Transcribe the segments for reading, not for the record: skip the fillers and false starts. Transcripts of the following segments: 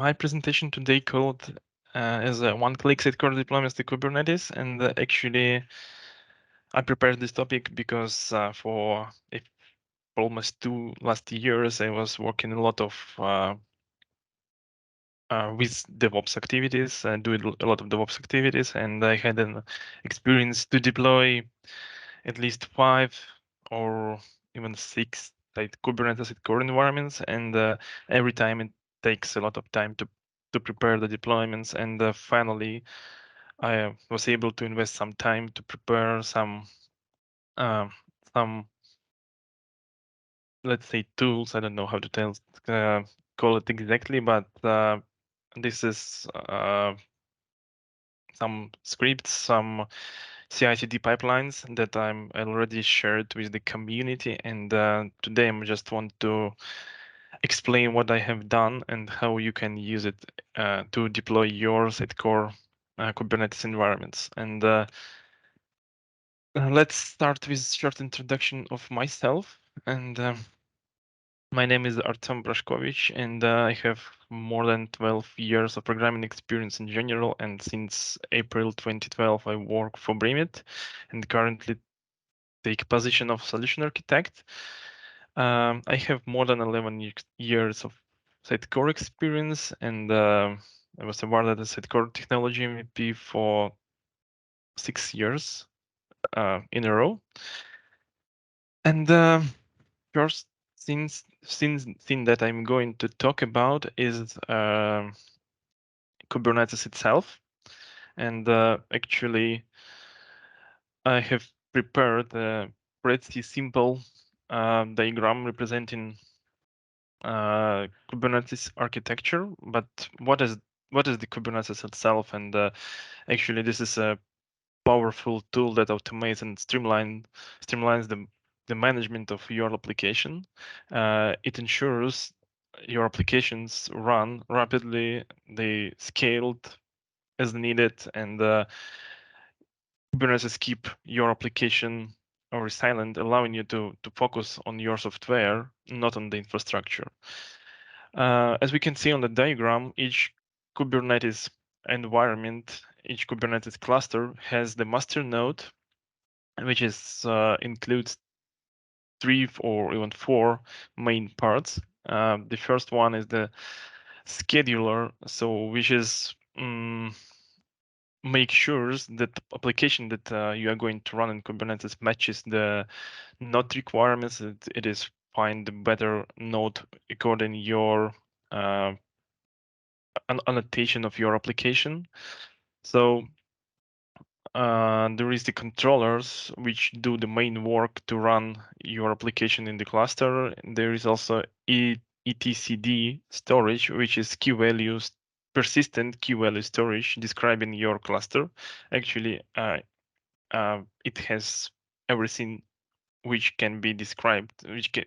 My presentation today called is a one-click Sitecore deployments to Kubernetes, and actually I prepared this topic because for almost 2 last years I was working a lot of with DevOps activities, doing a lot of DevOps activities, and I had an experience to deploy at least 5 or even 6 like Kubernetes core environments, and every time it takes a lot of time to prepare the deployments. And finally, I was able to invest some time to prepare some let's say tools. I don't know how to call it exactly, but this is some scripts, some CI/CD pipelines that I'm already shared with the community, and today I just want to explain what I have done and how you can use it to deploy your Sitecore Kubernetes environments. And let's start with a short introduction of myself. And my name is Artsem Prashkovich, and I have more than 12 years of programming experience in general. And since April 2012, I work for Brimit and currently take position of solution architect. I have more than 11 years of Sitecore experience, and I was awarded as Sitecore Technology MVP for 6 years in a row. And first thing that I'm going to talk about is Kubernetes itself. And actually, I have prepared a pretty simple diagram representing Kubernetes architecture. But what is the Kubernetes itself? And actually, this is a powerful tool that automates and streamlines the management of your application. It ensures your applications run rapidly, they scaled as needed, and Kubernetes keep your application resilient, allowing you to focus on your software, not on the infrastructure. As we can see on the diagram, each Kubernetes environment, each Kubernetes cluster has the master node, which is includes 3 or even 4 main parts. The first one is the scheduler, so which is make sure that the application that you are going to run in Kubernetes matches the node requirements. That it is find the better node according your annotation of your application. So there is the controllers which do the main work to run your application in the cluster. There is also etcd storage, which is key values, persistent key value storage describing your cluster. Actually, it has everything which can be described,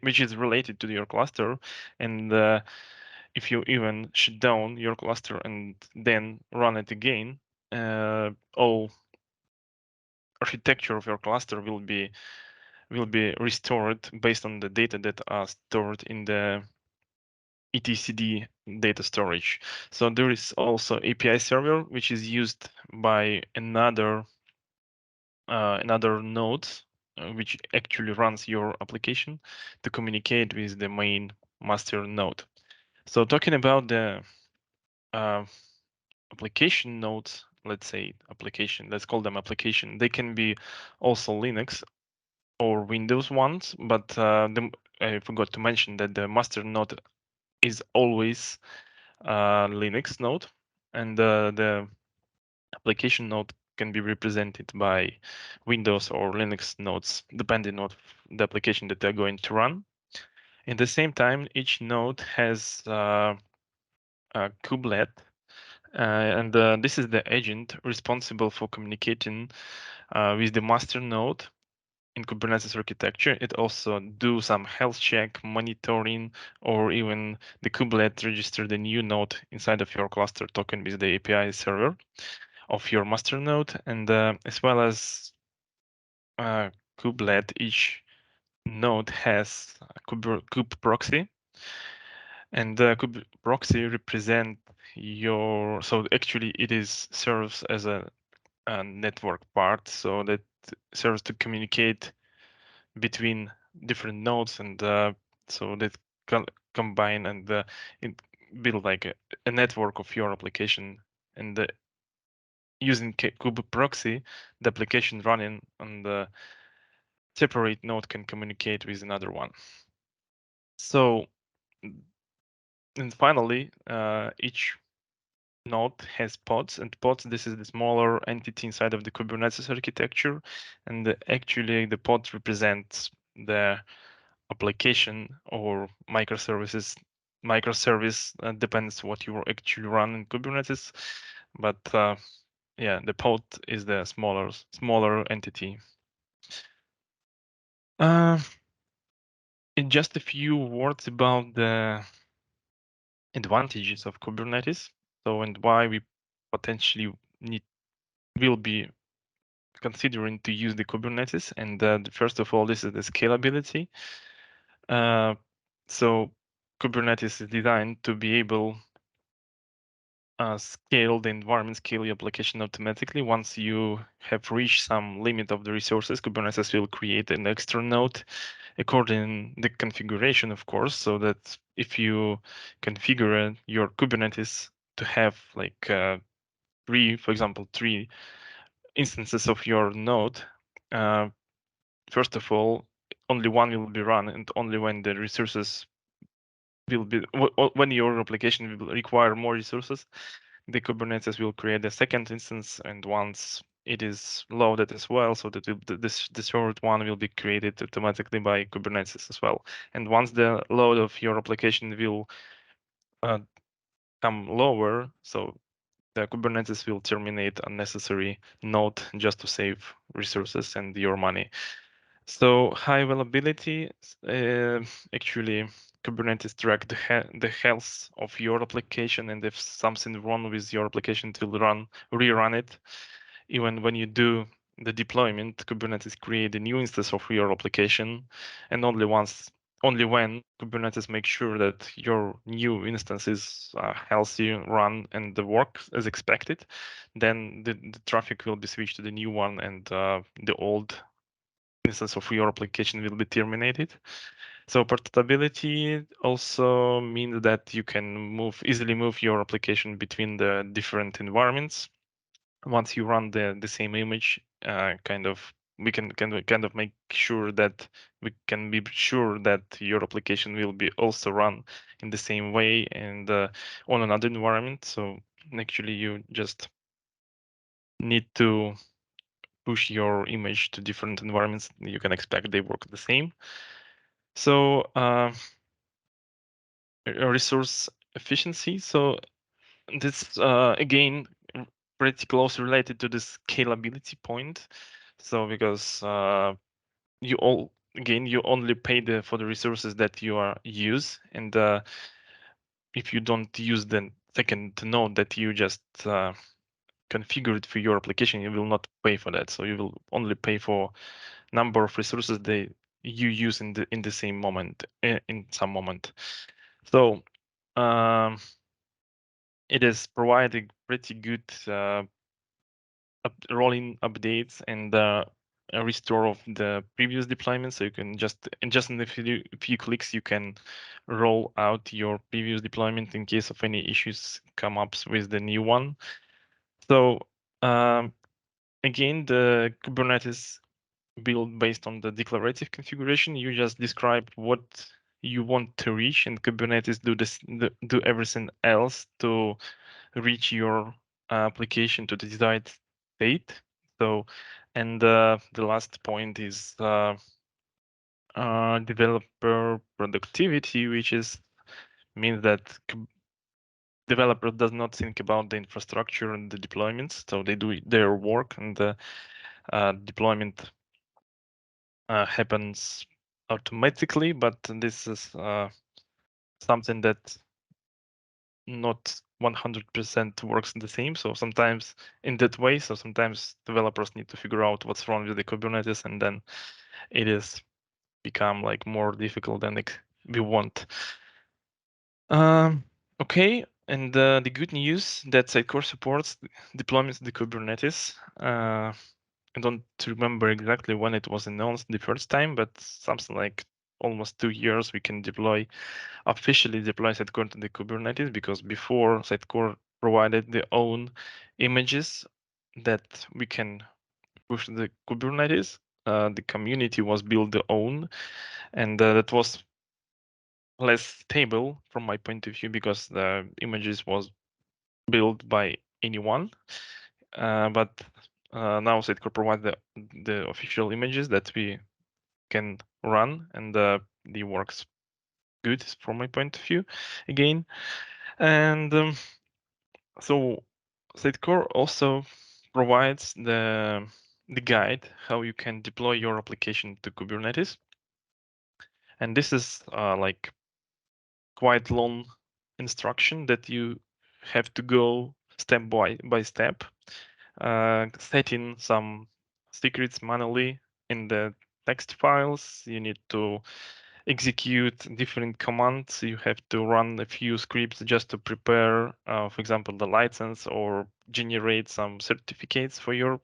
which is related to your cluster. And if you even shut down your cluster and then run it again, all architecture of your cluster will be restored based on the data that are stored in the etcd data storage. So there is also API server, which is used by another node, which actually runs your application to communicate with the main master node. So talking about the application nodes, let's call them application. They can be also Linux or Windows ones, but I forgot to mention that the master node is always Linux node, and the application node can be represented by Windows or Linux nodes, depending on the application that they're going to run. At the same time, each node has a kubelet, and this is the agent responsible for communicating with the master node in Kubernetes architecture. It also do some health check, monitoring, or even the kubelet register the new node inside of your cluster token with the API server of your master node. And as well as kubelet, each node has a kube proxy. And the kube proxy represent your, so actually it is serves as a network part, so that serves to communicate between different nodes, and so that combine and it build like a network of your application. And using kube proxy, the application running on the separate node can communicate with another one. So, and finally, each node has pods, and pods, this is the smaller entity inside of the Kubernetes architecture. And actually the pod represents the application or microservices. Microservice depends what you actually run in Kubernetes, but yeah, the pod is the smaller entity. In just a few words about the advantages of Kubernetes. So, and why we potentially will be considering to use the Kubernetes. And first of all, this is the scalability. So Kubernetes is designed to be able scale the environment, scale your application automatically. Once you have reached some limit of the resources, Kubernetes will create an extra node according the configuration, of course, so that if you configure your Kubernetes to have like for example, three instances of your node, first of all, only one will be run, and only when the resources will be when your application will require more resources, the Kubernetes will create a second instance, and once it is loaded as well, so that this third one will be created automatically by Kubernetes as well. And once the load of your application will come lower, so the Kubernetes will terminate unnecessary node just to save resources and your money. So high availability, actually, Kubernetes track the health of your application, and if something wrong with your application, it will rerun it. Even when you do the deployment, Kubernetes create a new instance of your application, and only when Kubernetes makes sure that your new instance is healthy, run, and the work as expected, then the traffic will be switched to the new one, and the old instance of your application will be terminated. So portability also means that you can easily move your application between the different environments. Once you run the same image, we can kind of make sure that we can be sure that your application will be also run in the same way and on another environment. So actually, you just need to push your image to different environments. You can expect they work the same. So resource efficiency. So this again pretty close related to the scalability point. So because you only pay for the resources that you use, and if you don't use the second node that you just configured for your application, you will not pay for that. So you will only pay for number of resources that you use in the same moment, in some moment. So it is providing pretty good rolling updates and a restore of the previous deployment. So you can just in a few clicks, you can roll out your previous deployment in case of any issues come up with the new one. So again, the Kubernetes build based on the declarative configuration. You just describe what you want to reach, and Kubernetes do everything else to reach your application to the desired state. So, and the last point is developer productivity, which means that developer does not think about the infrastructure and the deployments, so they do their work, and the deployment happens automatically. But this is something that not 100% works the same. So sometimes in that way, so sometimes developers need to figure out what's wrong with the Kubernetes, and then it is become like more difficult than we want. Okay, and the good news that Sitecore supports deployments the Kubernetes. I don't remember exactly when it was announced the first time, but something like almost 2 years we can officially deploy Sitecore to the Kubernetes, because before Sitecore provided their own images that we can push to the Kubernetes. The community was built their own, and that was less stable from my point of view, because the images was built by anyone. But now Sitecore provides the official images that we can run, and it works good from my point of view again. And so Sitecore also provides the guide how you can deploy your application to Kubernetes, and this is like quite long instruction that you have to go step by step, setting some secrets manually in the text files. You need to execute different commands. You have to run a few scripts just to prepare, for example, the license, or generate some certificates for your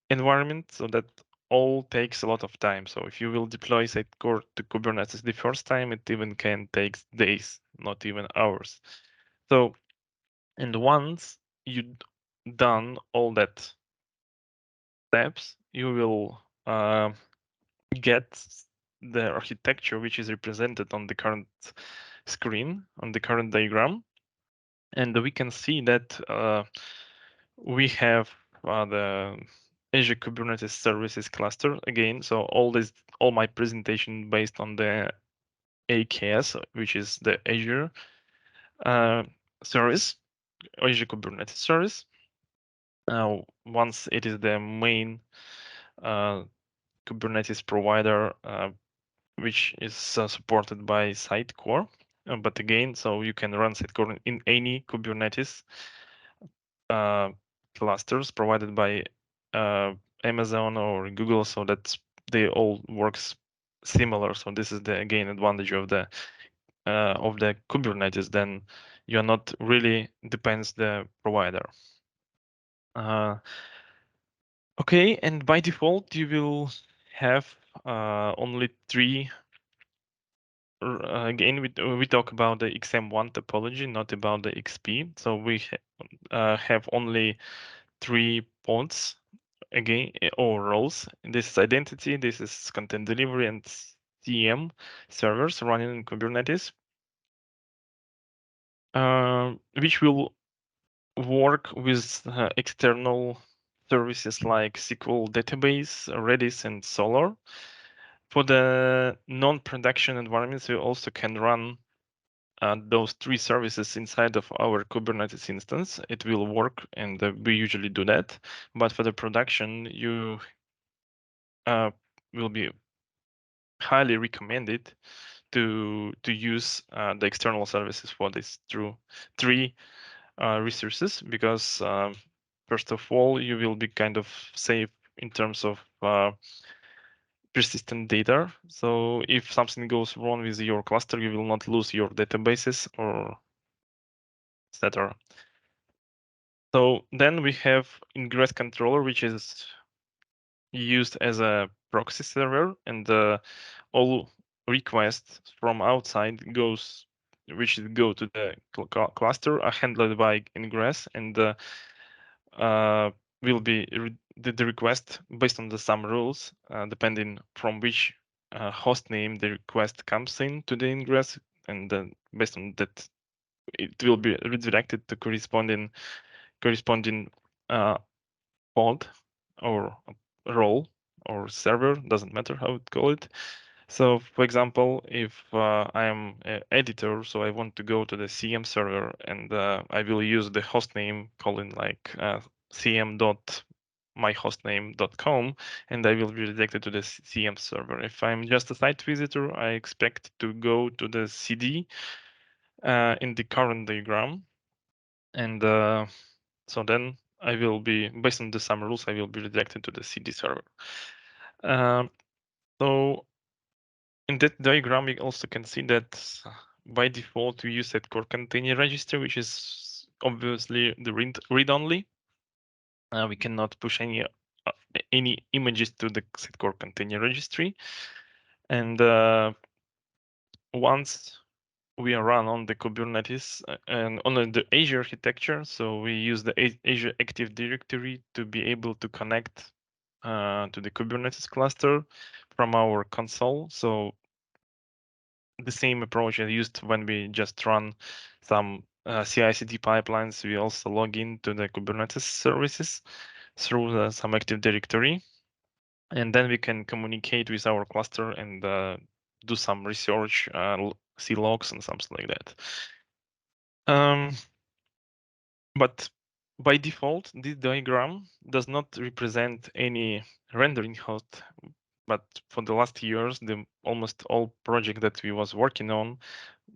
environment. So that all takes a lot of time. So if you will deploy Sitecore to Kubernetes the first time, it even can take days, not even hours. So, and once you done all that steps, you will get the architecture which is represented on the current screen, on the current diagram. And we can see that we have the Azure Kubernetes Services cluster again. So all my presentation based on the AKS, which is the Azure service, Azure Kubernetes service. Once it is the main Kubernetes provider, which is supported by Sitecore. But again, so you can run Sitecore in any Kubernetes clusters provided by Amazon or Google, so that they all works similar. So this is the again advantage of the Kubernetes. Then you are not really depends the provider. Okay, and by default you will have only three. Again, we talk about the XM1 topology, not about the XP. So we have only 3 pods again, or roles. This is identity, this is content delivery, and CM servers running in Kubernetes, which will work with external services like SQL database, Redis, and Solr. For the non-production environments, we also can run those 3 services inside of our Kubernetes instance. It will work, and we usually do that. But for the production, you will be highly recommended to use the external services for these 3 resources, because first of all, you will be kind of safe in terms of persistent data. So if something goes wrong with your cluster, you will not lose your databases or etc. So then we have ingress controller, which is used as a proxy server, and all requests from outside which go to the cluster, are handled by ingress, and will be the request based on some rules, depending from which host name the request comes in to the ingress, and based on that, it will be redirected to corresponding pod or role or server, doesn't matter how to call it. So for example, if I am an editor, so I want to go to the CM server, and I will use the hostname calling like cm.myhostname.com, and I will be redirected to the CM server. If I'm just a site visitor, I expect to go to the CD in the current diagram, and so then I will be, based on the some rules, I will be redirected to the CD server. So in that diagram, you also can see that by default, we use Sitecore container registry, which is obviously the read-only. We cannot push any images to the Sitecore container registry. And once we are run on the Kubernetes and on the Azure architecture, so we use the Azure Active Directory to be able to connect to the Kubernetes cluster from our console. So the same approach I used when we just run some CI/CD pipelines. We also log into the Kubernetes services through some Active Directory, and then we can communicate with our cluster and do some research, see logs and something like that. But by default, this diagram does not represent any rendering host. But for the last years, almost all project that we was working on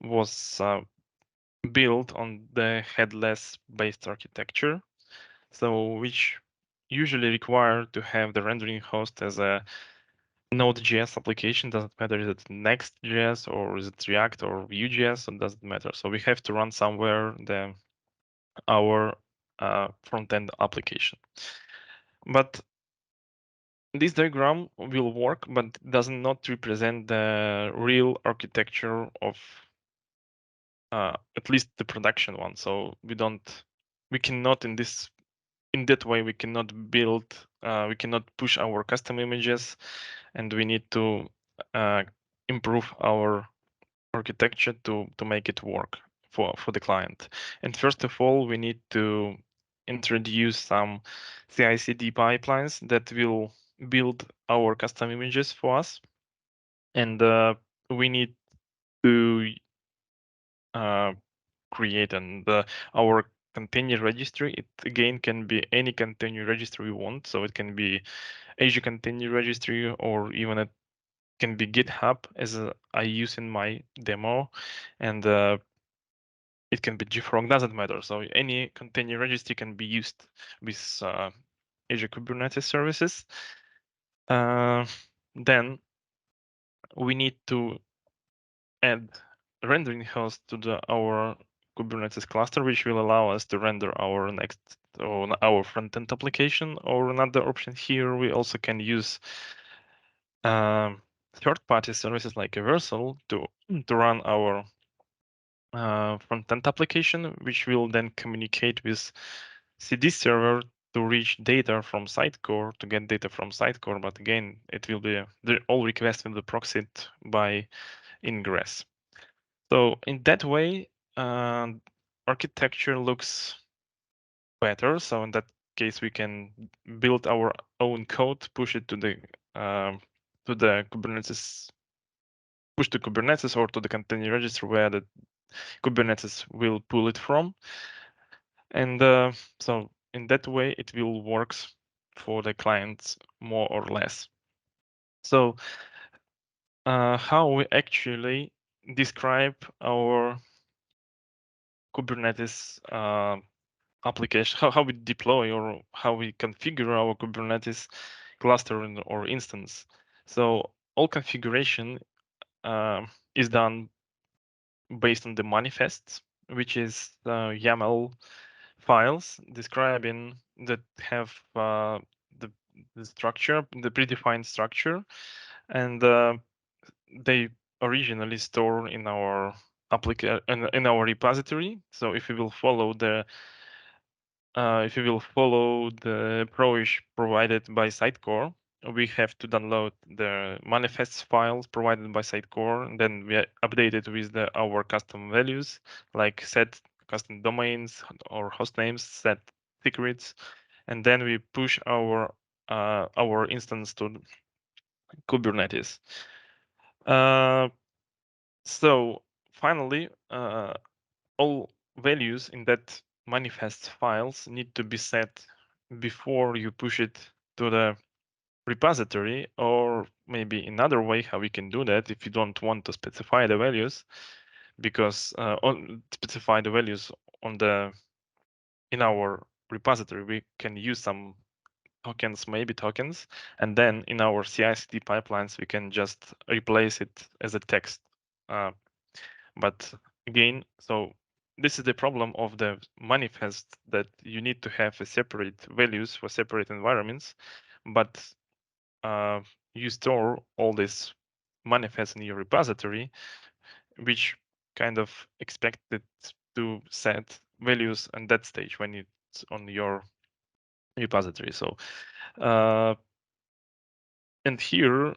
was built on the headless based architecture. So which usually require to have the rendering host as a Node.js application. Doesn't matter is it Next.js or is it React or Vue.js, it doesn't matter. So we have to run somewhere our front-end application. But this diagram will work, but does not represent the real architecture of at least the production one. So we cannot in that way, we cannot build, we cannot push our custom images, and we need to improve our architecture to make it work for the client. And first of all, we need to introduce some CI/CD pipelines that will build our custom images for us, and we need to create our container registry. It again can be any container registry we want, so it can be Azure container registry, or even it can be GitHub, as I use in my demo, and it can be JFrog, doesn't matter. So any container registry can be used with Azure Kubernetes services. Then we need to add rendering host to our Kubernetes cluster, which will allow us to render our next or our front-end application. Or another option here, we also can use third-party services like Versal to run our front-end application, which will then communicate with CD server to reach data from Sitecore, to get data from Sitecore. But again, it will be all requests will be proxied by ingress. So in that way, architecture looks better. So in that case, we can build our own code, push it to the Kubernetes, push to Kubernetes or to the container registry where the Kubernetes will pull it from. And so in that way, it will works for the clients more or less. So how we actually describe our Kubernetes application, how we deploy or how we configure our Kubernetes cluster or instance. So all configuration is done based on the manifests, which is YAML files describing that have the structure, the predefined structure, and they originally store in our in our repository. So if we will follow the approach provided by Sitecore, we have to download the manifests files provided by Sitecore, and then we update it with our custom values, like set custom domains or host names, set secrets, and then we push our instance to Kubernetes. So finally, all values in that manifest files need to be set before you push it to the repository, or maybe another way how we can do that if you don't want to specify the values, because specify the values in our repository, we can use some tokens, and then in our CI/CD pipelines we can just replace it as a text But again, so this is the problem of the manifest, that you need to have a separate values for separate environments, but you store all this manifest in your repository, which kind of expected to set values on that stage when it's on your repository. So, and here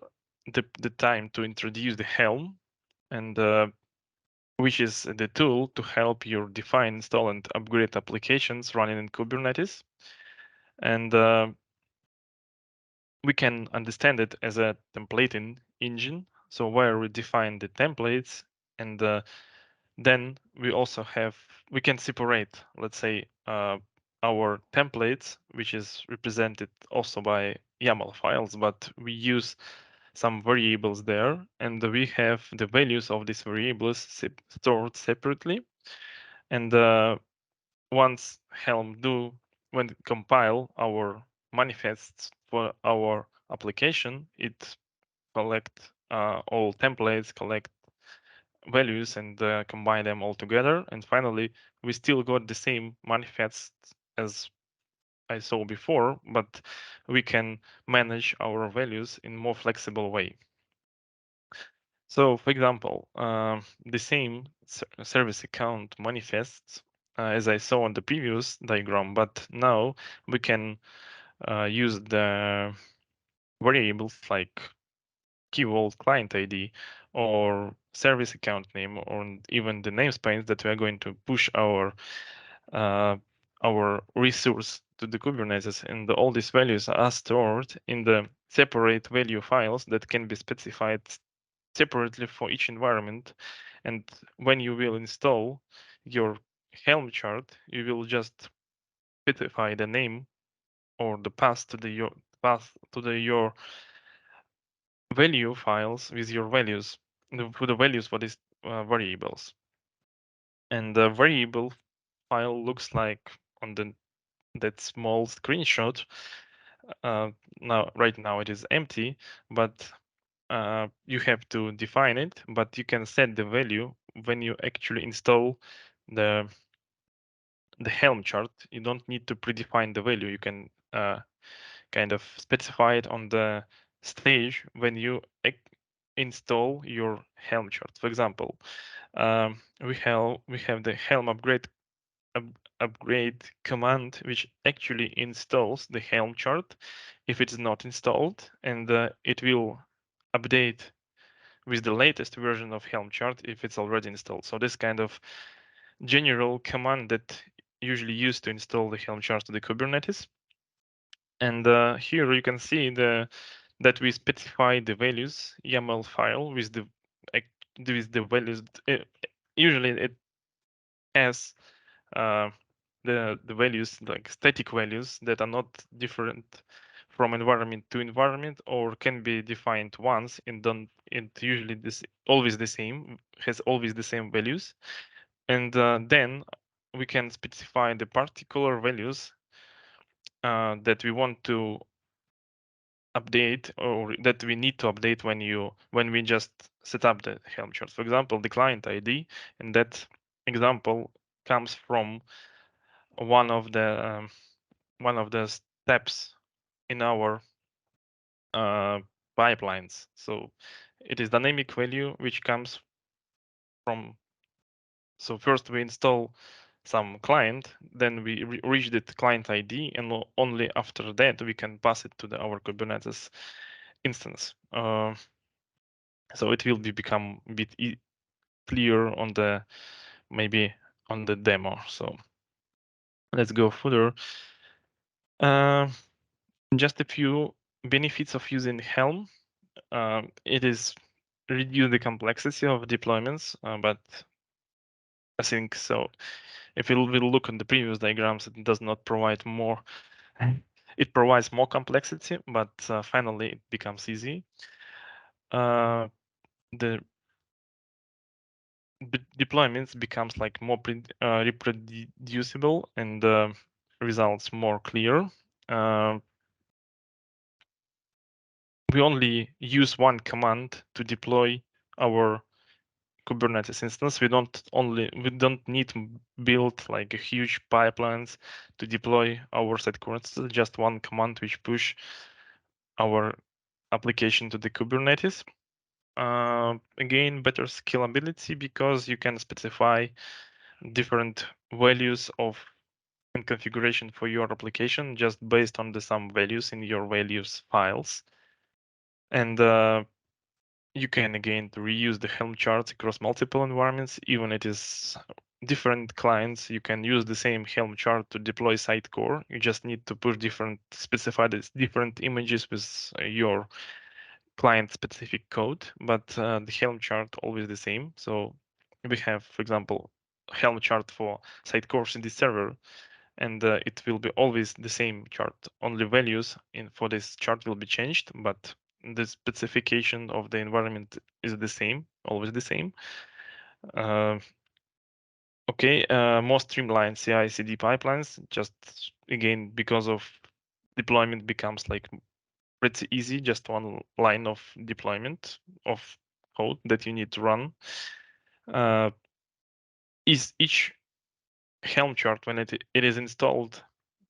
the time to introduce the Helm, and which is the tool to help you define, install, and upgrade applications running in Kubernetes. And we can understand it as a templating engine. So where we define the templates, and then we can separate, let's say, our templates, which is represented also by YAML files, but we use some variables there, and we have the values of these variables stored separately. And once Helm when it compile our manifests for our application, it collect all templates, collect values, and combine them all together. And finally, we still got the same manifest as I saw before, but we can manage our values in more flexible way. So, for example, the same service account manifests as I saw on the previous diagram, but now we can use the variables like key vault client ID or service account name, or even the namespace that we are going to push uh, our resource to the Kubernetes, and all these values are stored in the separate value files that can be specified separately for each environment. And when you will install your Helm chart, you will just specify the name or the path to your value files with your values, for the values for these variables. And the variable file looks like on that small screenshot. Right now it is empty, but you have to define it, but you can set the value when you actually install the Helm chart. You don't need to predefine the value. You can kind of specify it on the stage when you install your Helm chart. For example, we have the Helm upgrade command, which actually installs the Helm chart if it's not installed, and it will update with the latest version of Helm chart if it's already installed. So this kind of general command that usually used to install the Helm chart to the Kubernetes. And here you can see that we specify the values YAML file with the values. Usually it has the values, like static values, that are not different from environment to environment, or can be defined once and don't. It usually always the same, has always the same values, and then we can specify the particular values that we want to update, or that we need to update when we just set up the Helm chart. For example, the client ID, and that example comes from one of the steps in our pipelines. So it is dynamic value which comes from. So first we install some client, then we reach the client ID, and only after that we can pass it to our Kubernetes instance. So it will become a bit clear on maybe on the demo. So let's go further. Just a few benefits of using Helm. It is reduce the complexity of deployments, but I think so. If we will look on the previous diagrams, it does not provide more. It provides more complexity, but finally it becomes easy. The deployments becomes like more reproducible, and results more clear. We only use one command to deploy our Kubernetes instance, we don't need to build like a huge pipelines to deploy our Sitecore instance. Just one command which push our application to the Kubernetes. Again, better scalability because you can specify different values of and configuration for your application just based on the some values in your values files. And you can again reuse the Helm charts across multiple environments, even it is different clients. You can use the same Helm chart to deploy Sitecore. You just need to push specify different images with your client specific code, but the Helm chart always the same. So we have, for example, Helm chart for Sitecore in the server, and it will be always the same chart. Only values for this chart will be changed, but the specification of the environment is the same, always the same. Okay, more streamlined CI/CD pipelines. Just again because of deployment becomes like pretty easy. Just one line of deployment of code that you need to run. Is each Helm chart when it is installed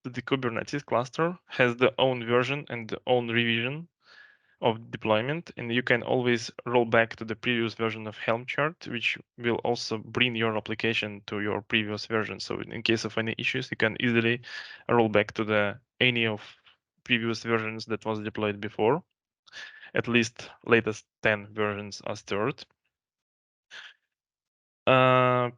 to the Kubernetes cluster has the own version and the own revision of deployment, and you can always roll back to the previous version of Helm chart, which will also bring your application to your previous version. So in case of any issues, you can easily roll back to the any of previous versions that was deployed before. At least latest 10 versions are stored. So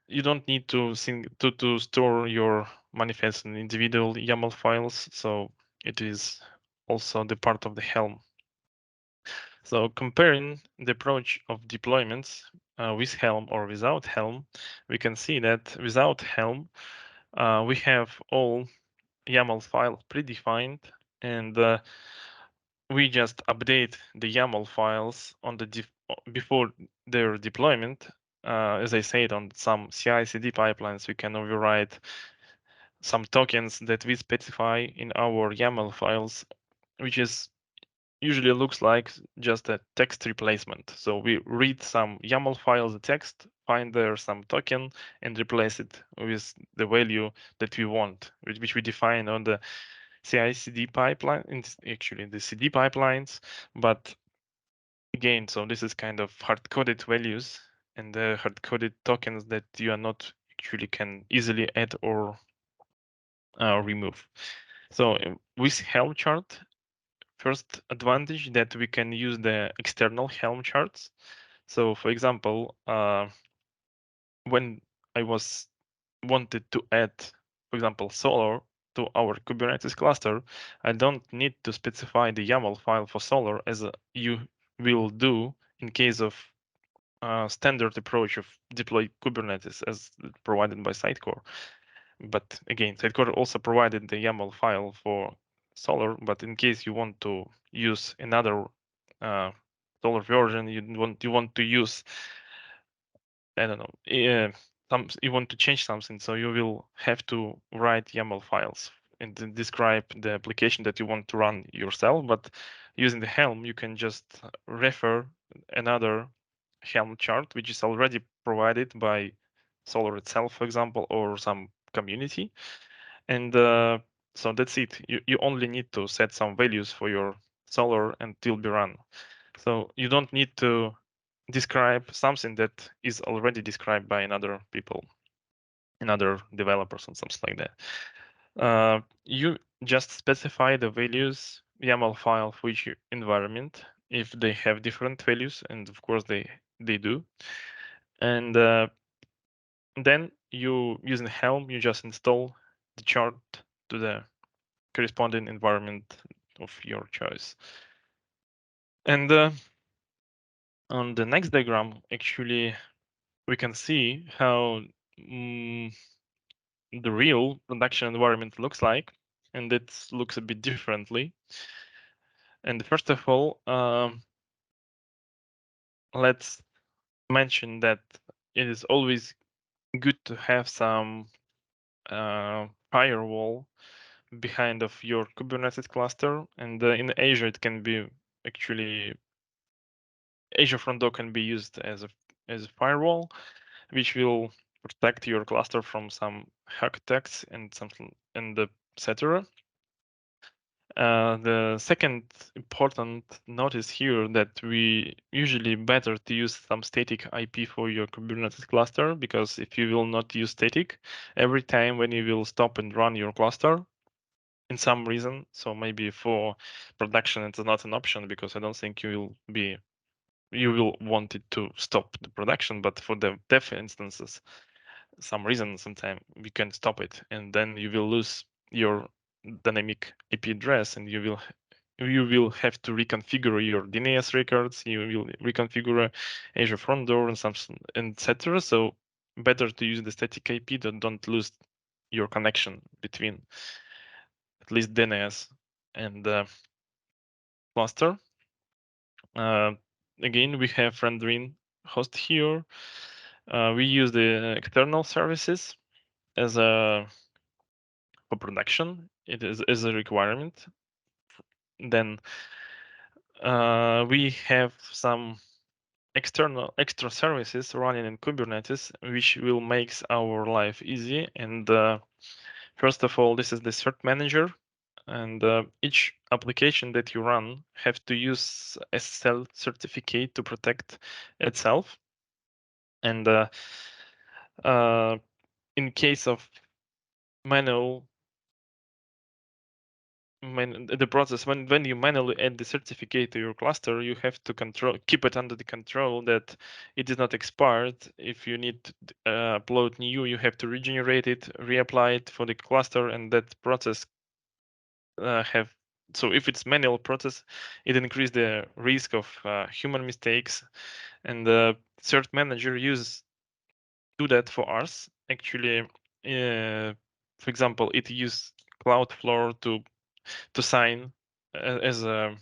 you don't need to store your manifest in individual YAML files. So it is also the part of the Helm. So comparing the approach of deployments with Helm or without Helm, we can see that without Helm, we have all YAML files predefined, and we just update the YAML files on the before their deployment. As I said, on some CI/CD pipelines, we can override some tokens that we specify in our YAML files, which is usually looks like just a text replacement. So we read some YAML files, the text, find there some token, and replace it with the value that we want, which we define on the CI/CD pipeline, actually the CD pipelines. But again, so this is kind of hard-coded values and the hard-coded tokens that you are not actually can easily add or remove. So with Helm chart, first advantage that we can use the external Helm charts. So for example, when I wanted to add, for example, Solar to our Kubernetes cluster, I don't need to specify the YAML file for Solar as you will do in case of standard approach of deploy Kubernetes as provided by Sitecore. But again, Sitecore also provided the YAML file for Solar, but in case you want to use another Solar version, you want to use, I don't know, you want to change something, so you will have to write YAML files and then describe the application that you want to run yourself. But using the Helm, you can just refer another Helm chart, which is already provided by Solar itself, for example, or some community. And so that's it. You only need to set some values for your Solar and it will be run. So you don't need to describe something that is already described by another people, another developers and something like that. You just specify the values YAML file for each environment if they have different values, and of course they do. And then you using Helm, you just install the chart to the corresponding environment of your choice. And on the next diagram, actually, we can see how the real production environment looks like, and it looks a bit differently. And first of all, let's mention that it is always good to have some firewall behind of your Kubernetes cluster, and in Azure it can be actually Azure front door can be used as a firewall, which will protect your cluster from some hack attacks and something and etc. The second important notice here that we usually better to use some static IP for your Kubernetes cluster, because if you will not use static, every time when you will stop and run your cluster in some reason, so maybe for production it's not an option because I don't think you will want it to stop the production, but for the dev instances, some reason sometime we can stop it, and then you will lose your dynamic IP address, and you will have to reconfigure your DNS records. You will reconfigure Azure front door and some etc. So better to use the static IP that don't lose your connection between at least DNS and the cluster. Again, we have rendering host here. We use the external services as a for production. It is a requirement. Then we have some extra services running in Kubernetes, which will make our life easy. And first of all, this is the cert manager, and each application that you run have to use SSL certificate to protect itself. And in case of manual the process when you manually add the certificate to your cluster, you have to keep it under the control that it is not expired. If you need to upload new, you have to regenerate it, reapply it for the cluster, and that process so if it's manual process, it increases the risk of human mistakes, and the cert manager do that for us. Actually, for example, it uses Cloudflare to sign as a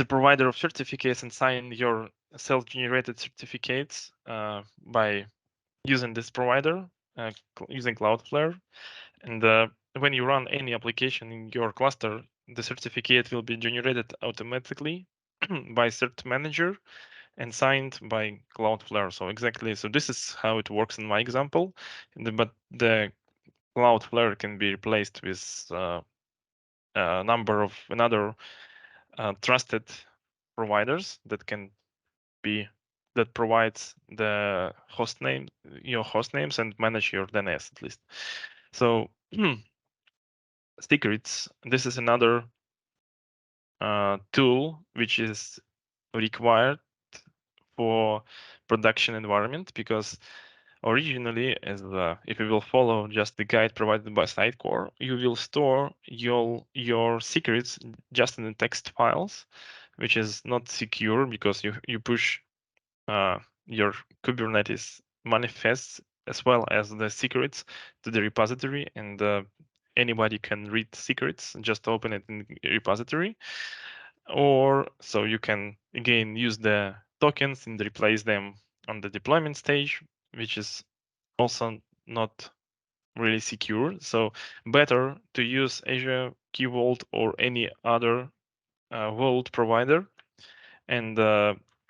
provider of certificates and sign your self-generated certificates by using this provider, using Cloudflare. And when you run any application in your cluster, the certificate will be generated automatically by Cert Manager and signed by Cloudflare. So exactly, so this is how it works in my example. But the Cloudflare can be replaced with a number of another trusted providers that provides the host name, your host names, and manage your DNS at least. So secrets. This is another tool which is required for production environment, because originally, as if you will follow just the guide provided by Sitecore, you will store your secrets just in the text files, which is not secure because you push your Kubernetes manifests as well as the secrets to the repository, and anybody can read secrets. Just open it in the repository, or so you can again use the tokens and replace them on the deployment stage, which is also not really secure. So better to use Azure Key Vault or any other vault provider, and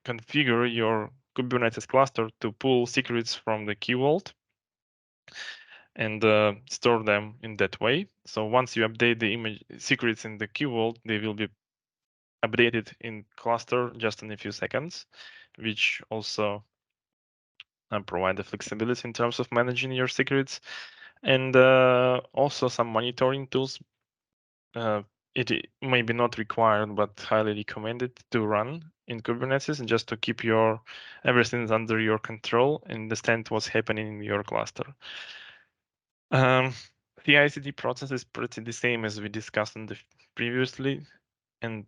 configure your Kubernetes cluster to pull secrets from the Key Vault and store them in that way. So once you update the image secrets in the Key Vault, they will be updated in cluster just in a few seconds, which also provide the flexibility in terms of managing your secrets, and also some monitoring tools. It may be not required, but highly recommended to run in Kubernetes, just to keep everything under your control and understand what's happening in your cluster. The CI/CD process is pretty the same as we discussed previously, and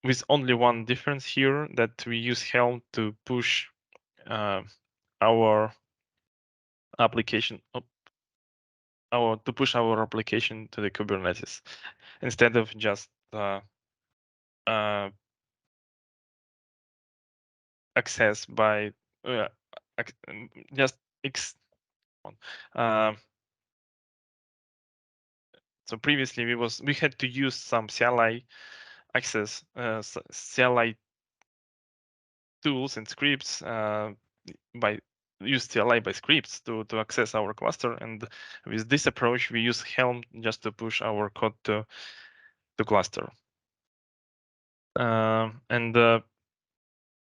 with only one difference here, that we use Helm to push our application our application to the Kubernetes instead of just access by just X. So previously we had to use some CLI access, CLI tools and scripts by use CLI by scripts to access our cluster. And with this approach, we use Helm just to push our code to cluster.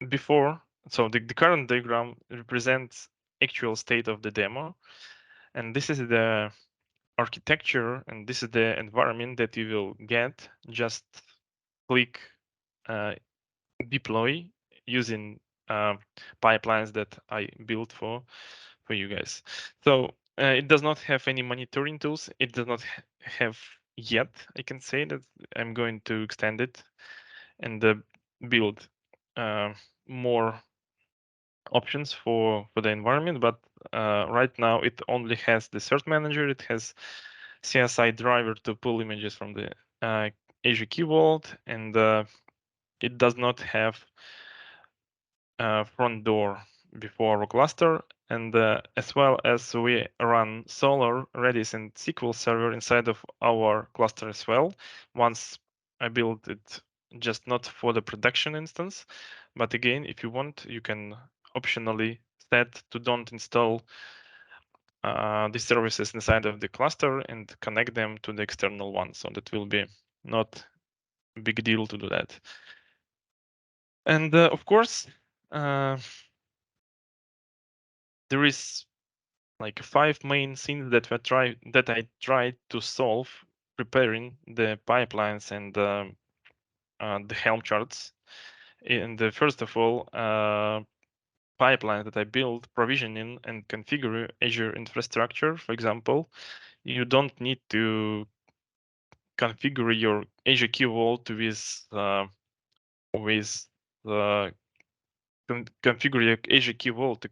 Before, so the current diagram represents actual state of the demo, and this is the architecture, and this is the environment that you will get. Just click deploy using pipelines that I built for you guys. So it does not have any monitoring tools. It does not have yet. I can say that I'm going to extend it and build more options for the environment. But right now it only has the cert manager. It has CSI driver to pull images from the Azure Key Vault, and it does not have front door before our cluster, and as well as we run Solr, Redis, and SQL Server inside of our cluster as well. Once I built it, just not for the production instance, but again, if you want, you can optionally set to don't install these services inside of the cluster and connect them to the external one. So that will be not a big deal to do that. And of course, there is like 5 main things that I tried to solve preparing the pipelines and the Helm charts. And first of all, pipeline that I built, provisioning and configure Azure infrastructure, for example, you don't need to configure your Azure Key Vault with configure your Azure Key Vault to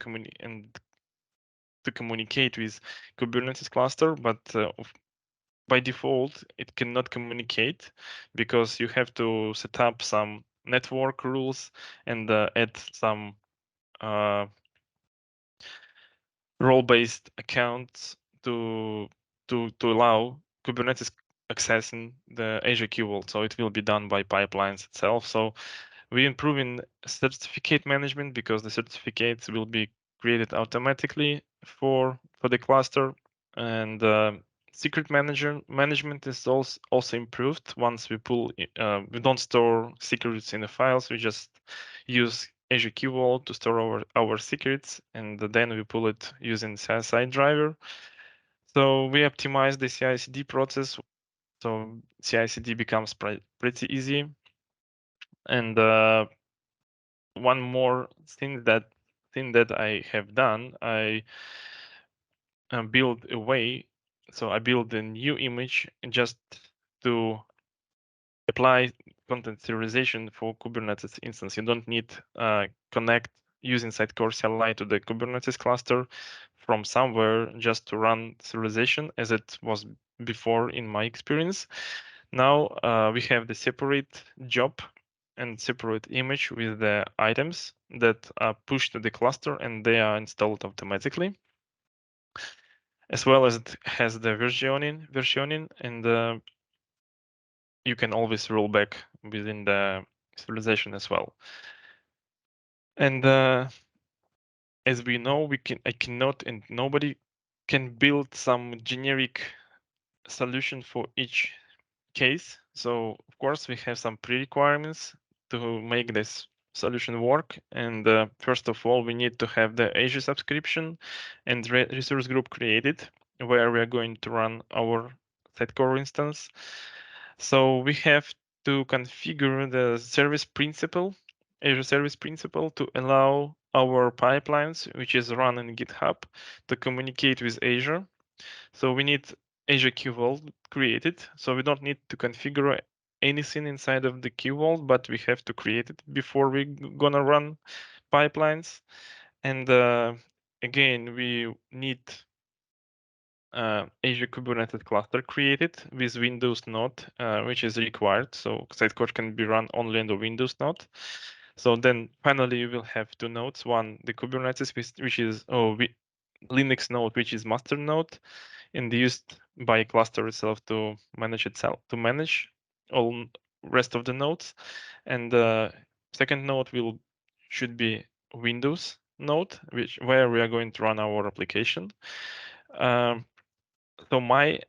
communicate with Kubernetes cluster, but by default, it cannot communicate because you have to set up some network rules and add some role-based accounts to allow Kubernetes accessing the Azure Key Vault. So it will be done by pipelines itself. So we're improving certificate management because the certificates will be created automatically for the cluster, and secret management is also improved. Once we we don't store secrets in the files. We just use Azure Key Vault to store our secrets, and then we pull it using CI/CD driver. So we optimize the CI/CD process. So CI/CD becomes pretty easy. And one more thing that I have done, I build a way. So I build a new image just to apply content serialization for Kubernetes instance. You don't need connect using Sitecore CLI to the Kubernetes cluster from somewhere just to run serialization as it was before in my experience. Now we have the separate job and separate image with the items that are pushed to the cluster and they are installed automatically. As well as it has the versioning and you can always roll back within the serialization as well. And as we know, I cannot and nobody can build some generic solution for each case. So of course we have some pre-requirements to make this solution work. And first of all, we need to have the Azure subscription and resource group created, where we are going to run our Sitecore instance. So we have to configure the service principal, Azure service principal, to allow our pipelines, which is run in GitHub, to communicate with Azure. So we need Azure Key Vault created. So we don't need to configure anything inside of the Key Vault, but we have to create it before we gonna run pipelines. And again, we need Azure Kubernetes cluster created with Windows node, which is required. So Sitecore can be run only on the Windows node. So then finally you will have two nodes. One, the Kubernetes, which is Linux node, which is master node, and used by cluster itself to manage all rest of the nodes. And the second node will should be Windows node, where we are going to run our application. So my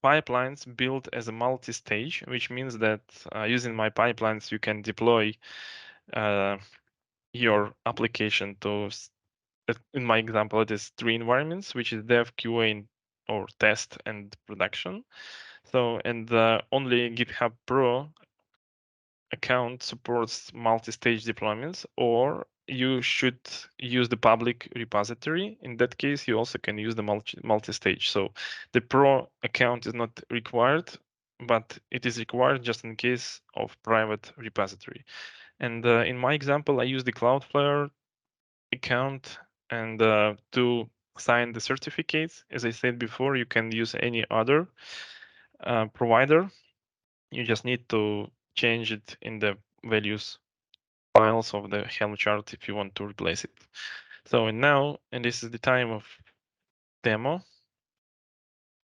pipelines built as a multi-stage, which means that using my pipelines, you can deploy your application to, in my example, it is 3 environments, which is dev, QA, or test and production. So, and only GitHub Pro account supports multi-stage deployments, or you should use the public repository. In that case, you also can use the multi-stage. So the Pro account is not required, but it is required just in case of private repository. And in my example, I use the Cloudflare account and to sign the certificates. As I said before, you can use any other provider. You just need to change it in the values files of the Helm chart if you want to replace it. So and now, and this is the time of demo.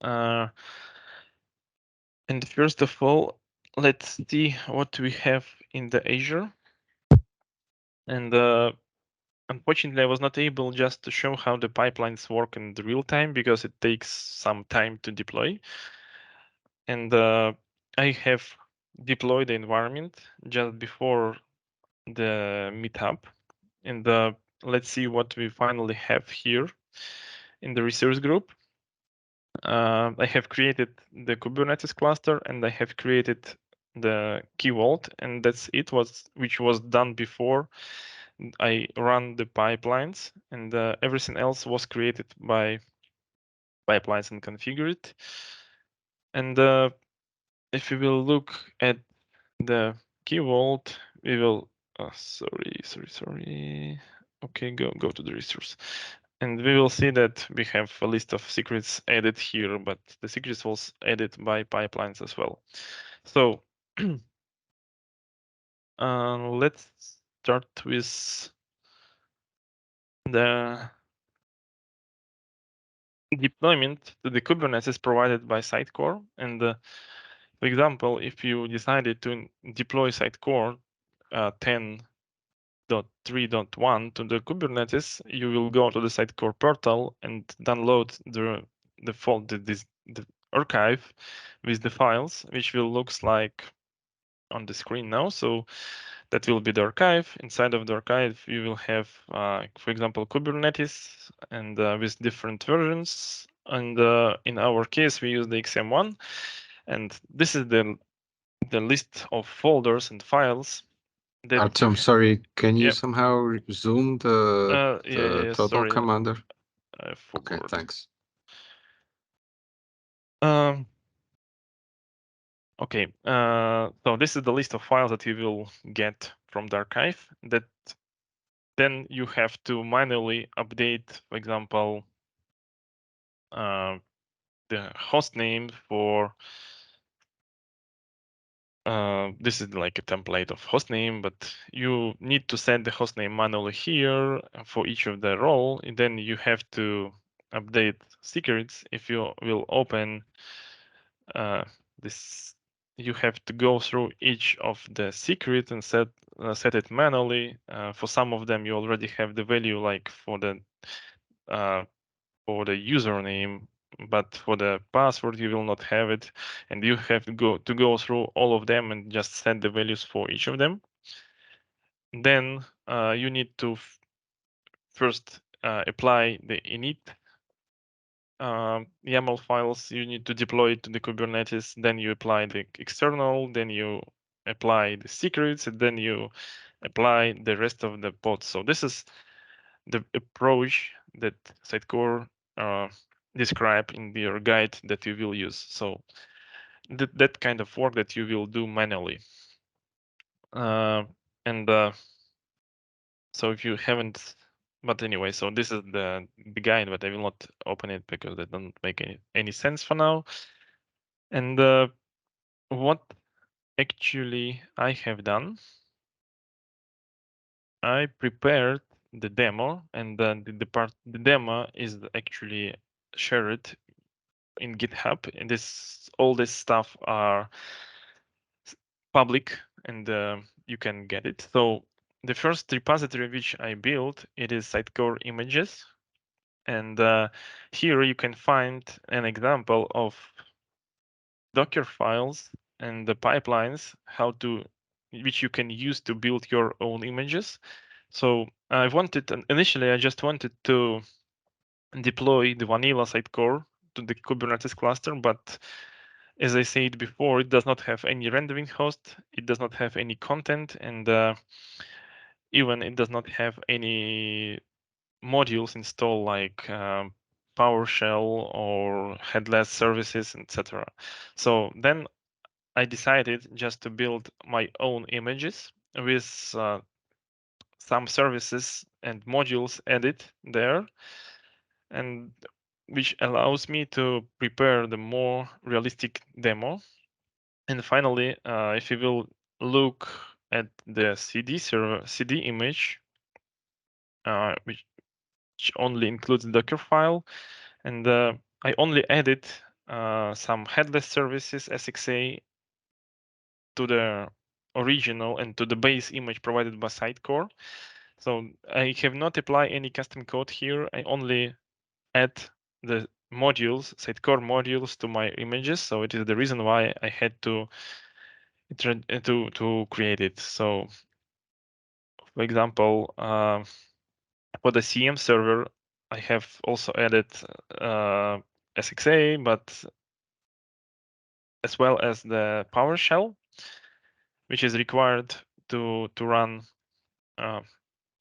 And first of all, let's see what we have in the Azure. And unfortunately, I was not able just to show how the pipelines work in the real time because it takes some time to deploy. And I have deployed the environment just before the meetup. And let's see what we finally have here in the resource group. I have created the Kubernetes cluster and I have created the key vault, and that's it, which was done before I run the pipelines, and everything else was created by pipelines and configured. And if we will look at the key vault, we will sorry. Okay, go to the resource. And we will see that we have a list of secrets added here, but the secrets was added by pipelines as well. So let's start with the deployment to the Kubernetes provided by Sitecore. And for example, if you decided to deploy Sitecore 10.3.1 to the Kubernetes, you will go to the Sitecore portal and download the archive with the files, which will looks like on the screen now. So that will be the archive. Inside of the archive, you will have, for example, Kubernetes and with different versions. And in our case, we use the XM1. And this is the list of folders and files that Artem, sorry, can you Yep. somehow zoom the Yeah, total sorry, commander? I Okay, forgot. thanks. Okay, so this is the list of files that you will get from the archive. That then you have to manually update, for example, the host name for this is like a template of host name, but you need to set the host name manually here for each of the role. And then you have to update secrets. If you will open this, you have to go through each of the secrets and set it manually. For some of them, you already have the value, like for the username, but for the password, you will not have it, and you have to go through all of them and just set the values for each of them. Then you need to first apply the init YAML files. You need to deploy it to the Kubernetes. Then you apply the external. Then you apply the secrets, and then you apply the rest of the pods. So this is the approach that Sitecore describe in your guide that you will use. So that kind of work that you will do manually. And so if you haven't, but anyway, so this is the guide, but I will not open it because it doesn't make any sense for now. And what actually I have done, I prepared the demo, and then the demo is actually shared in GitHub, and all this stuff are public, and you can get it. So the first repository which I built, it is Sitecore images. And here you can find an example of Docker files and the pipelines, which you can use to build your own images. So initially I just wanted to deploy the vanilla Sitecore to the Kubernetes cluster, but as I said before, it does not have any rendering host, it does not have any content, and even it does not have any modules installed like PowerShell or headless services, etc. So then I decided just to build my own images with some services and modules added there, and which allows me to prepare the more realistic demo. And finally, if you will look at the CD image, which only includes the Docker file, and I only added some headless services SXA to the original and to the base image provided by Sitecore. So I have not applied any custom code here. I only add the modules, Sitecore modules, to my images. So it is the reason why I had to create it. So, for example, for the CM server, I have also added SXA, but as well as the PowerShell, which is required to run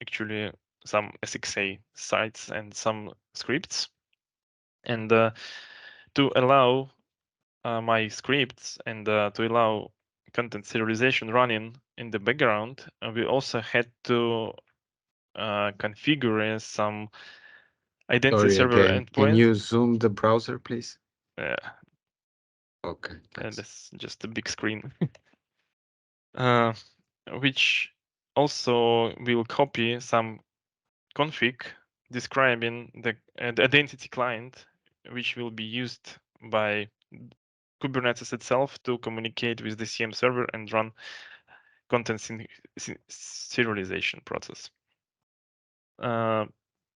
actually some SXA sites and some scripts. And to allow my scripts and to allow content serialization running in the background, we also had to configure some identity Sorry server again. Can endpoints. you zoom the browser, please? Okay, thanks. That's just a big screen. uh, which also will copy some config describing the identity client, which will be used by Kubernetes itself to communicate with the CM server and run content serialization process.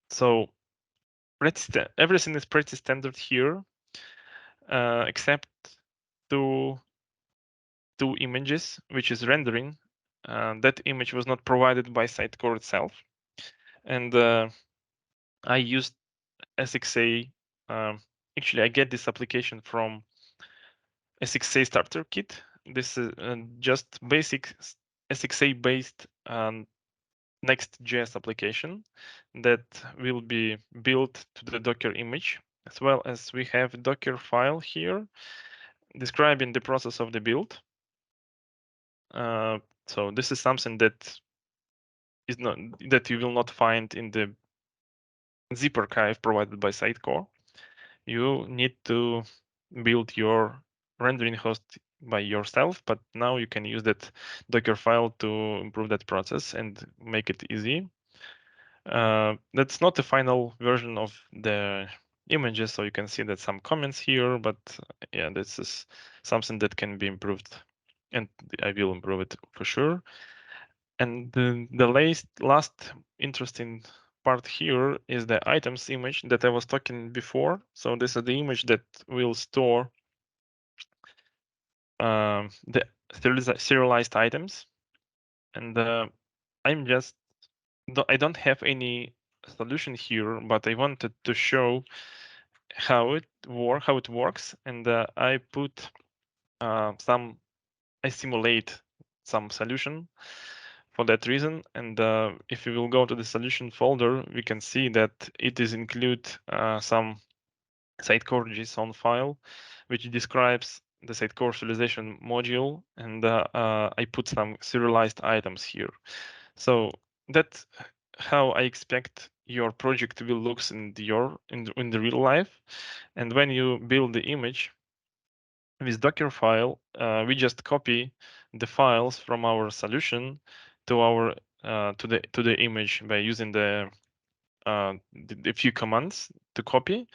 So everything is pretty standard here, except two images, which is rendering. That image was not provided by Sitecore itself, and I used SXA. Actually, I get this application from SXA Starter Kit. This is just basic SXA based Next.js application that will be built to the Docker image, as well as we have a Docker file here describing the process of the build. So this is something that you will not find in the zip archive provided by Sitecore. You need to build your rendering host by yourself, but now you can use that Docker file to improve that process and make it easy. That's not the final version of the images, so you can see that some comments here, but yeah, this is something that can be improved, and I will improve it for sure. And the last interesting part here is the items image that I was talking before. So this is the image that will store the serialized items, and I don't have any solution here, but I wanted to show how it works, and I simulate some solution for that reason. And if we will go to the solution folder, we can see that it is include some Sitecore JSON file, which describes the Sitecore serialization module, and I put some serialized items here. So that's how I expect your project will looks in the real life. And when you build the image with Docker file, we just copy the files from our solution to our to the image by using the few commands to copy,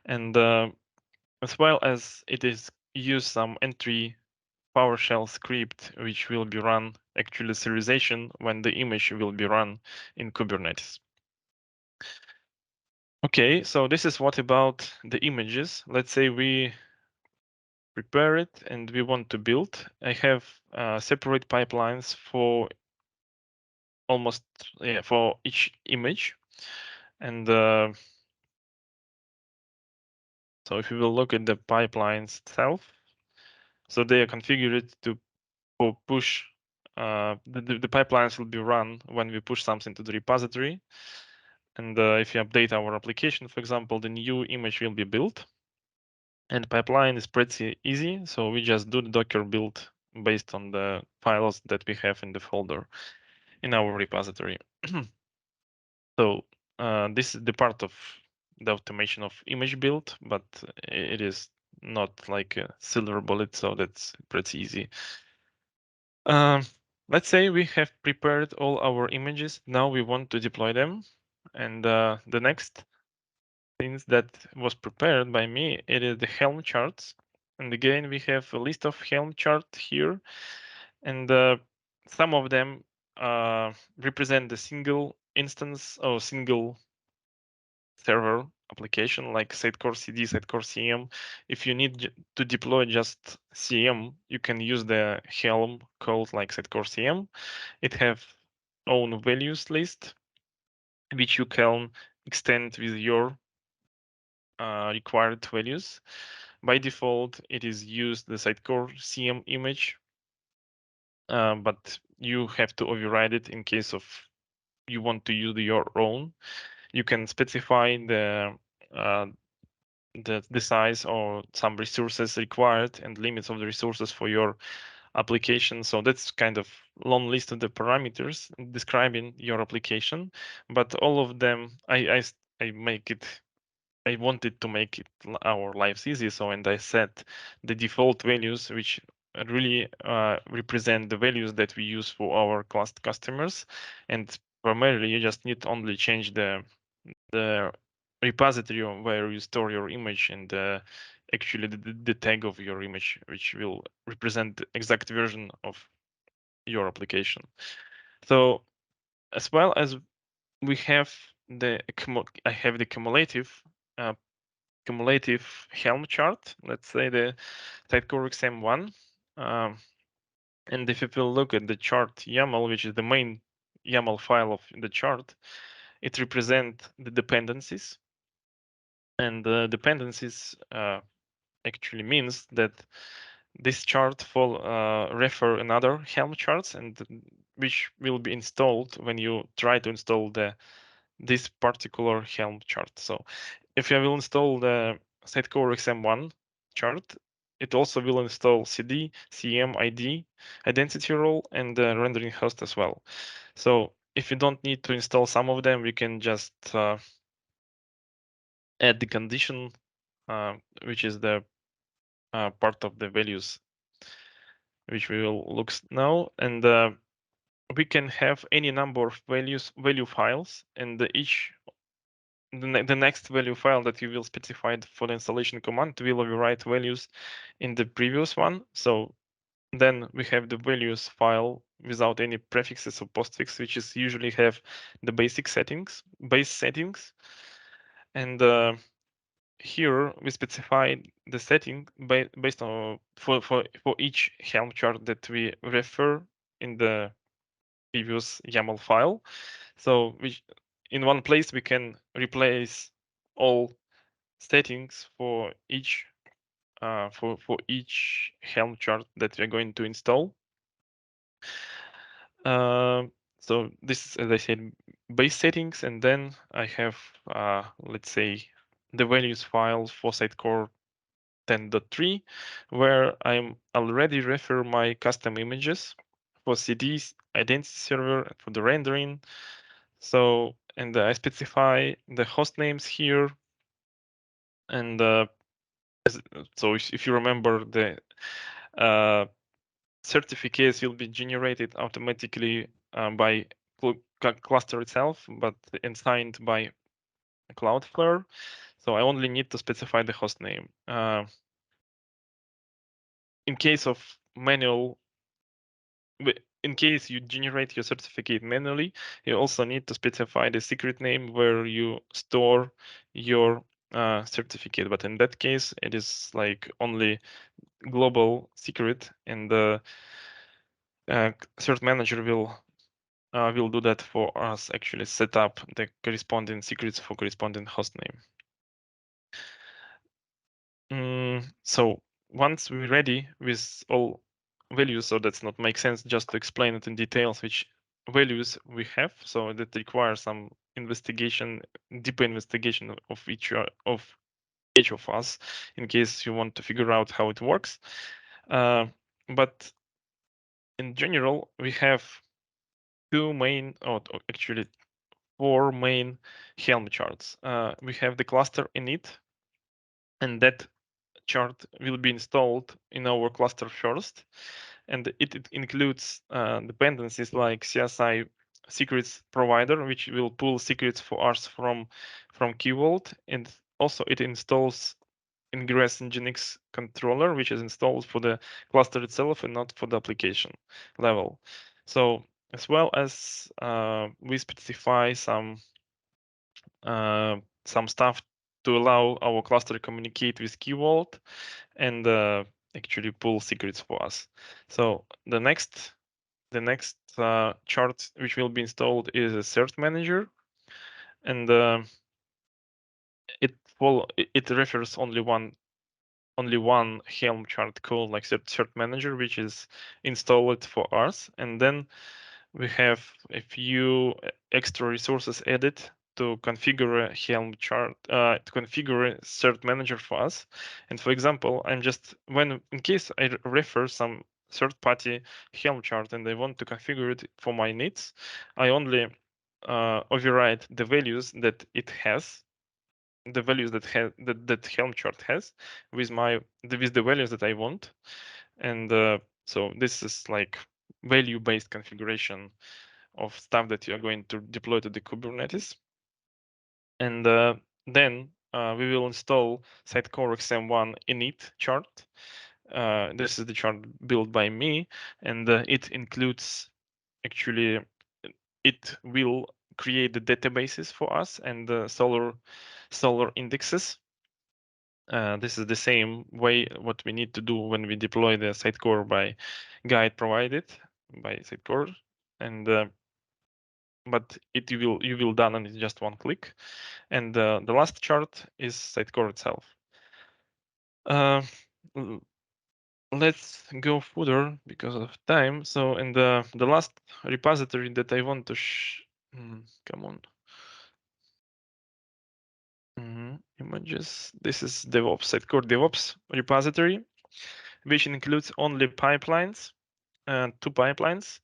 and as well as it is use some entry PowerShell script which will be run actually serialization when the image will be run in Kubernetes. Okay, so this is what about the images. Let's say we prepare it and we want to build. I have separate pipelines for almost for each image, and so if you will look at the pipelines itself, so they are configured to push. The pipelines will be run when we push something to the repository, and if you update our application, for example, the new image will be built. And pipeline is pretty easy, so we just do the Docker build based on the files that we have in the folder in our repository. So this is the part of the automation of image build, but it is not like a silver bullet, so that's pretty easy. Let's say we have prepared all our images. Now we want to deploy them. And the next things that was prepared by me, it is the Helm charts. And again, we have a list of Helm chart here. And some of them represent the single instance or single server application like Sitecore CD, Sitecore CM. If you need to deploy just CM, you can use the Helm code like Sitecore CM. It have own values list, which you can extend with your required values. By default, it is used the Sitecore CM image, but you have to override it in case of you want to use your own. You can specify the size or some resources required and limits of the resources for your application. So that's kind of long list of the parameters describing your application, but all of them I make it. I wanted to make it our lives easy, so and I set the default values which really represent the values that we use for our customers, and primarily you just need to only change the repository where you store your image and actually the tag of your image, which will represent the exact version of your application. So as well as we have I have the cumulative Helm chart. Let's say the Sitecore XM1. And if you will look at the chart YAML, which is the main YAML file of the chart, it represents the dependencies. And the dependencies actually means that this chart will refer another Helm charts, and which will be installed when you try to install this particular Helm chart. So if you will install the Sitecore XM1 chart, it also will install CD, CM, ID, identity role, and the rendering host as well. So if you don't need to install some of them, we can just add the condition, which is the part of the values, which we will look now. And we can have any number of value files, and the next value file that you will specify for the installation command will overwrite values in the previous one. So then we have the values file without any prefixes or postfix, which is usually have the base settings. And here we specify the setting based on for each Helm chart that we refer in the previous YAML file. So in one place we can replace all settings for each Helm chart that we're going to install. So this is, as I said, base settings, and then I have let's say the values file for Sitecore 10.3, where I'm already refer my custom images for CDs, identity server, for the rendering. So, and I specify the host names here. And so if you remember, the certificates will be generated automatically by cluster itself, but and signed by Cloudflare. So I only need to specify the host name. In case of manual. In case you generate your certificate manually, you also need to specify the secret name where you store your certificate. But in that case, it is like only global secret, and the cert manager will do that for us. Actually, set up the corresponding secrets for corresponding hostname. So once we're ready with all values, so that's not make sense just to explain it in details which values we have. So that requires some investigation, deeper investigation of each of us, in case you want to figure out how it works. But in general, we have two main, or actually four main Helm charts. We have the cluster init, and that chart will be installed in our cluster first, and it includes dependencies like CSI secrets provider, which will pull secrets for us from Key Vault, and also it installs Ingress Nginx controller, which is installed for the cluster itself and not for the application level. So as well as we specify some stuff to allow our cluster to communicate with Key Vault and actually pull secrets for us. So the next chart which will be installed is a cert manager, and it refers only one Helm chart called like cert manager, which is installed for us, and then we have a few extra resources added to configure a Helm chart, to configure a cert manager for us. And for example, in case I refer some third-party Helm chart and I want to configure it for my needs, I only override the values that it has, the values that Helm chart has with the values that I want, and so this is like value-based configuration of stuff that you are going to deploy to the Kubernetes. And then we will install Sitecore XM1 init chart. This is the chart built by me, and it includes, actually, it will create the databases for us and the Solr indexes. This is the same way what we need to do when we deploy the Sitecore by guide provided by Sitecore, and but you will done in just one click. And the last chart is Sitecore itself. Let's go further because of time. So in the last repository that I want to come on. Images. This is DevOps, Sitecore DevOps repository, which includes only pipelines, two pipelines,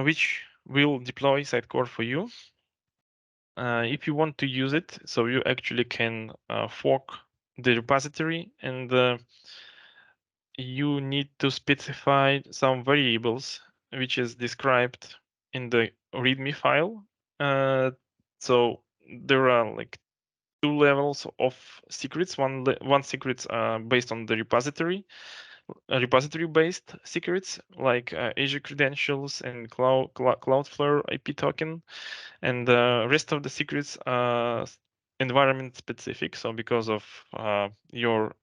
which will deploy Sitecore for you. If you want to use it, so you actually can fork the repository, and you need to specify some variables, which is described in the README file. So there are like two levels of secrets. One secrets based on the repository based secrets like Azure credentials and Cloudflare IP token, and the rest of the secrets are environment specific. So because of your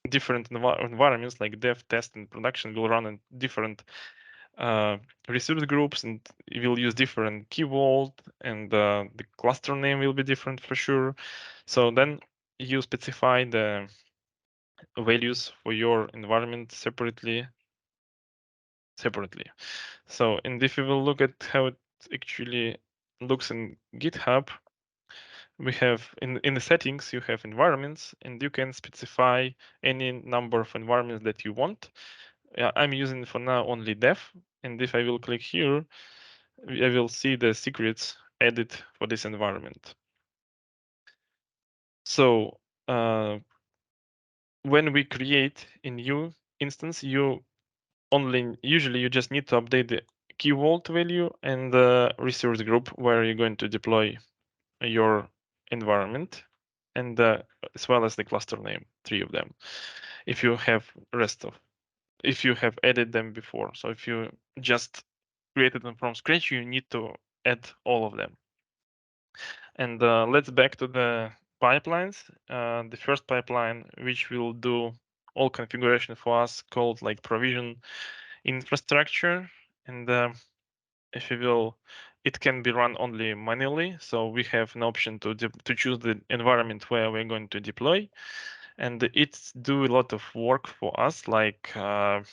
different environments like dev, test, and production will run in different resource groups, and you will use different key vault, and the cluster name will be different for sure. So then you specify the values for your environment separately. So, and if you will look at how it actually looks in GitHub, we have in the settings, you have environments, and you can specify any number of environments that you want. I'm using for now only dev, and if I will click here, I will see the secrets added for this environment. So when we create a new instance, usually you just need to update the key vault value and the resource group where you're going to deploy your environment, and as well as the cluster name, 3 of them, if you have rest of if you have added them before. So if you just created them from scratch, you need to add all of them. And let's back to the pipelines. The first pipeline, which will do all configuration for us, called like provision infrastructure. And if you will, it can be run only manually. So we have an option to choose the environment where we're going to deploy, and it's do a lot of work for us, like for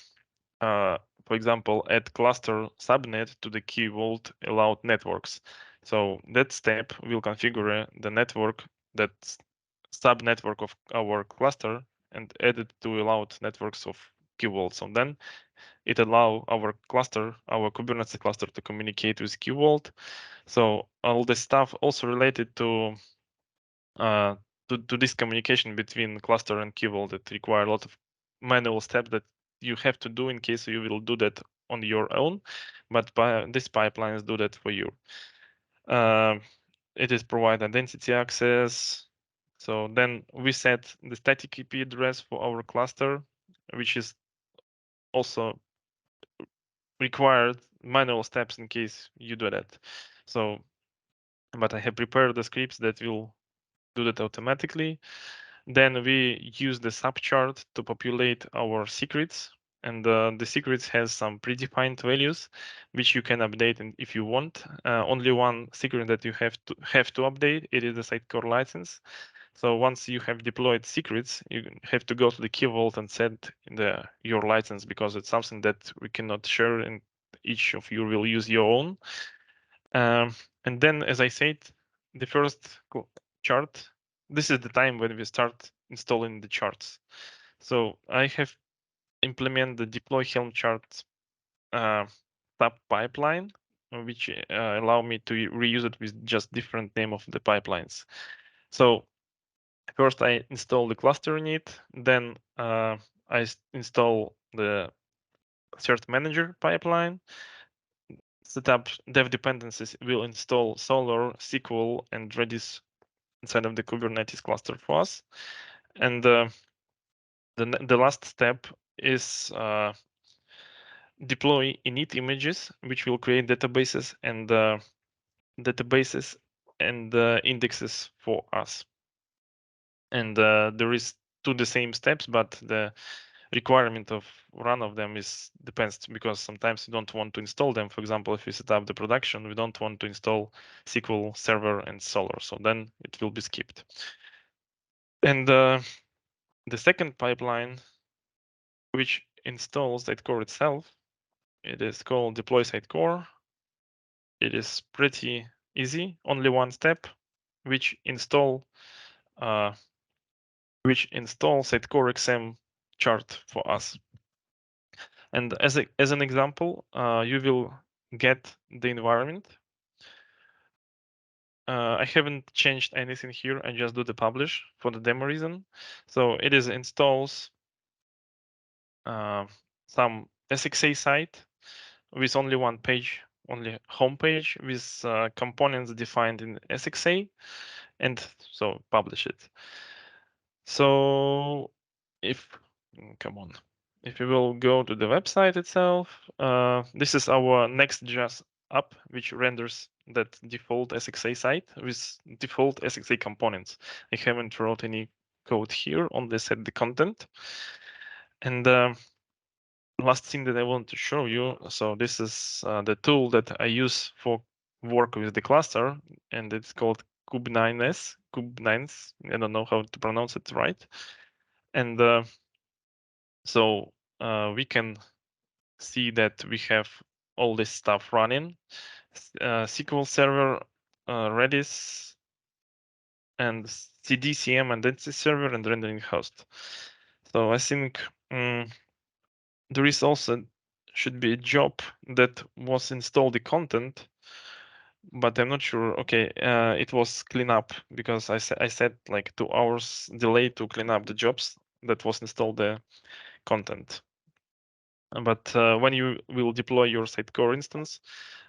example, add cluster subnet to the key vault allowed networks. So that step will configure the network, that subnetwork of our cluster, and add it to allowed networks of key vault. So then it allow our cluster, our Kubernetes cluster, to communicate with key vault. So all the stuff also related to this communication between cluster and key vault that require a lot of manual steps that you have to do in case you will do that on your own, but these pipelines do that for you. It is provide identity access. So then we set the static IP address for our cluster, which is also required manual steps in case you do that. So, but I have prepared the scripts that will do that automatically. Then we use the subchart to populate our secrets, and the secrets has some predefined values which you can update if you want. Only one secret that you have to update, it is the Sitecore license. So once you have deployed secrets, you have to go to the key vault and set your license, because it's something that we cannot share, and each of you will use your own. And then, as I said, the first chart, this is the time when we start installing the charts. So I have implemented the deploy Helm chart tab pipeline, which allow me to reuse it with just different name of the pipelines. So first I install the cluster init, then I install the cert manager pipeline, set up dev dependencies, will install Solr, SQL, and Redis inside of the Kubernetes cluster for us. And the last step is deploy init images, which will create databases and indexes for us. And there is the same steps, but the requirement of run of them depends, because sometimes we don't want to install them. For example, if we set up the production, we don't want to install SQL Server and Solr, so then it will be skipped. And the second pipeline, which installs Sitecore itself, it is called deploy Sitecore. It is pretty easy, only one step, which install Sitecore XM chart for us. And as an example, you will get the environment. I haven't changed anything here. I just do the publish for the demo reason. So it is installs some SXA site with only one page, only home page with components defined in SXA, and so publish it. So come on, if you will go to the website itself, this is our Next.js app, which renders that default SXA site with default SXA components. I haven't wrote any code here, only set the content. And last thing that I want to show you, so this is the tool that I use for work with the cluster, and it's called Kub9s. Kub9s, I don't know how to pronounce it right. And so we can see that we have all this stuff running. SQL Server, Redis, and CDCM identity server, and rendering host. So I think there is also should be a job that was installed the content, but I'm not sure. Okay, it was clean up, because I said like 2 hours delay to clean up the jobs that was installed the content. But when you will deploy your Sitecore instance,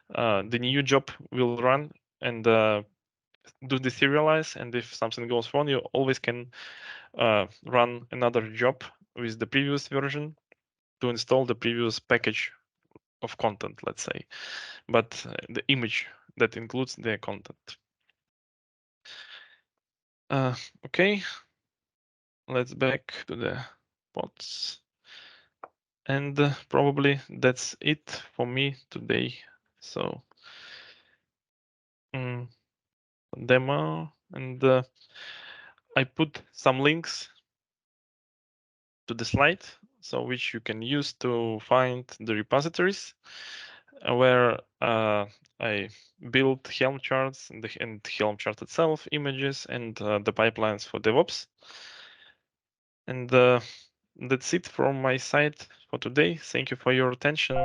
the new job will run and do the serialize. And if something goes wrong, you always can run another job with the previous version to install the previous package of content, let's say, but the image that includes the content. Okay, let's back to the pods. And probably that's it for me today. So demo, and I put some links to the slide, so which you can use to find the repositories where I built Helm charts and Helm chart itself, images, and the pipelines for DevOps. And that's it from my side for today. Thank you for your attention.